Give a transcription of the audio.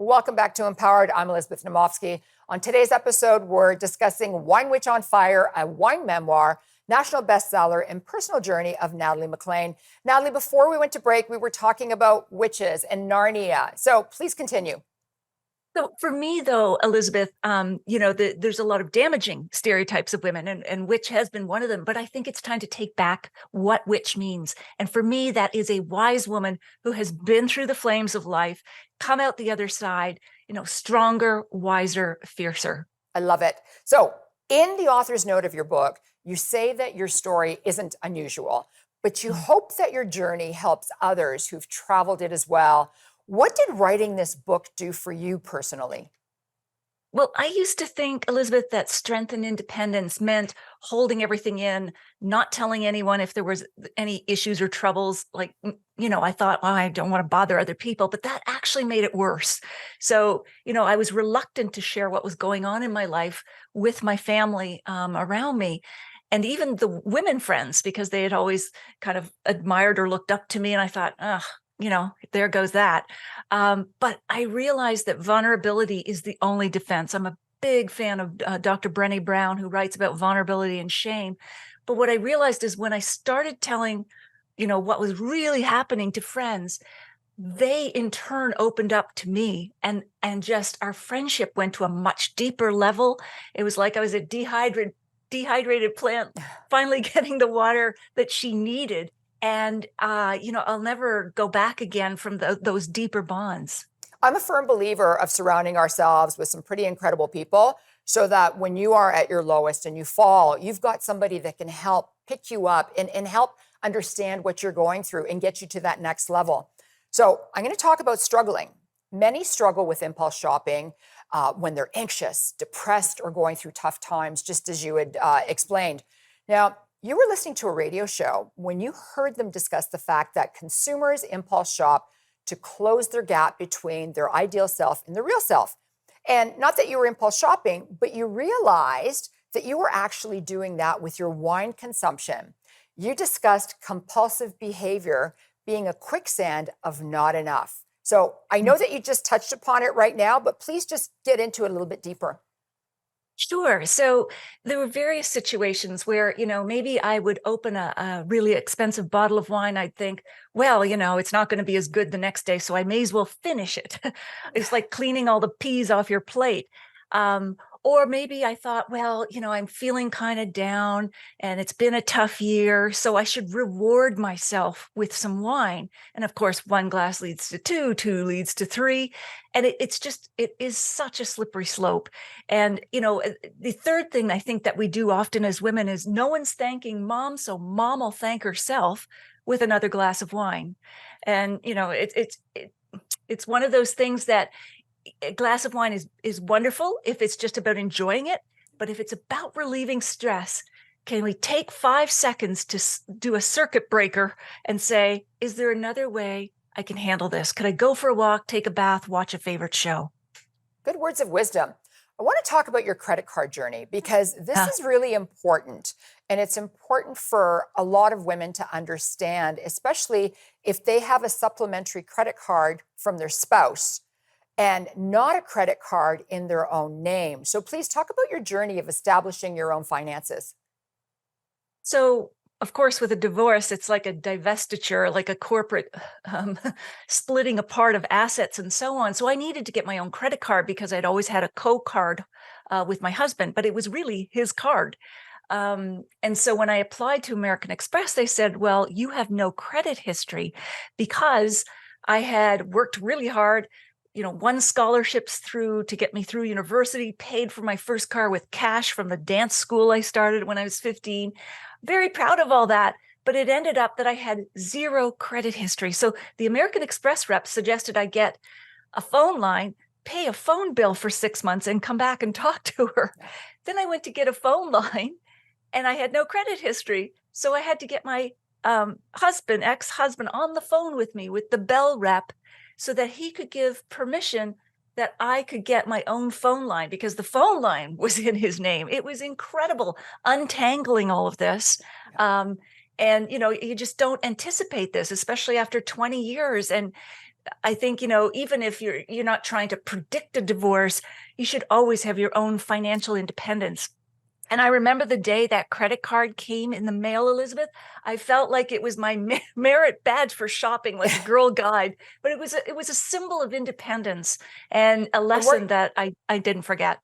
Welcome back to Empowered. I'm Elizabeth Namofsky. On today's episode, we're discussing Wine Witch on Fire, a wine memoir, national bestseller, and personal journey of Natalie MacLean. Natalie, before we went to break, we were talking about witches and Narnia. So please continue. So for me, though, Elizabeth, there's a lot of damaging stereotypes of women, and witch has been one of them. But I think it's time to take back what witch means. And for me, that is a wise woman who has been through the flames of life, come out the other side, stronger, wiser, fiercer. I love it. So in the author's note of your book, you say that your story isn't unusual, but you hope that your journey helps others who've traveled it as well. What did writing this book do for you personally? Well, I used to think, Elizabeth, that strength and independence meant holding everything in, not telling anyone if there was any issues or troubles. I thought, well, I don't want to bother other people, but that actually made it worse. So, I was reluctant to share what was going on in my life with my family around me. And even the women friends, because they had always kind of admired or looked up to me. And I thought, there goes that. But I realized that vulnerability is the only defense. I'm a big fan of Dr. Brené Brown, who writes about vulnerability and shame. But what I realized is when I started telling, what was really happening to friends, they in turn opened up to me, and just our friendship went to a much deeper level. It was like I was a dehydrated plant finally getting the water that she needed. And, I'll never go back again from those deeper bonds. I'm a firm believer of surrounding ourselves with some pretty incredible people so that when you are at your lowest and you fall, you've got somebody that can help pick you up and help understand what you're going through and get you to that next level. So I'm going to talk about struggling. Many struggle with impulse shopping when they're anxious, depressed, or going through tough times, just as you had explained. Now, you were listening to a radio show when you heard them discuss the fact that consumers impulse shop to close their gap between their ideal self and their real self. And not that you were impulse shopping, but you realized that you were actually doing that with your wine consumption. You discussed compulsive behavior being a quicksand of not enough. So I know that you just touched upon it right now, but please just get into it a little bit deeper. Sure. So there were various situations where, maybe I would open a really expensive bottle of wine. I'd think, well, it's not going to be as good the next day, so I may as well finish it. It's like cleaning all the peas off your plate. Or maybe I thought, well, I'm feeling kind of down and it's been a tough year, so I should reward myself with some wine. And of course, one glass leads to two, two leads to three. And it is such a slippery slope. And, the third thing I think that we do often as women is no one's thanking mom, so mom will thank herself with another glass of wine. And, it's one of those things that a glass of wine is wonderful if it's just about enjoying it. But if it's about relieving stress, can we take 5 seconds to do a circuit breaker and say, is there another way I can handle this? Could I go for a walk, take a bath, watch a favorite show? Good words of wisdom. I want to talk about your credit card journey because this is really important. And it's important for a lot of women to understand, especially if they have a supplementary credit card from their spouse and not a credit card in their own name. So please talk about your journey of establishing your own finances. So, of course, with a divorce, it's like a divestiture, like a corporate splitting apart of assets and so on. So I needed to get my own credit card because I'd always had a co-card with my husband, but it was really his card. And so when I applied to American Express, they said, well, you have no credit history because I had worked really hard, won scholarships to get me through university, paid for my first car with cash from the dance school I started when I was 15. Very proud of all that. But it ended up that I had zero credit history. So the American Express rep suggested I get a phone line, pay a phone bill for 6 months and come back and talk to her. Then I went to get a phone line and I had no credit history. So I had to get my ex-husband on the phone with me with the Bell rep so that he could give permission that I could get my own phone line because the phone line was in his name. It was incredible untangling all of this. And, you just don't anticipate this, especially after 20 years. And I think, even if you're not trying to predict a divorce, you should always have your own financial independence. And I remember the day that credit card came in the mail, Elizabeth. I felt like it was my merit badge for shopping, like a Girl Guide. But it was a symbol of independence and a And we're lesson that I didn't forget.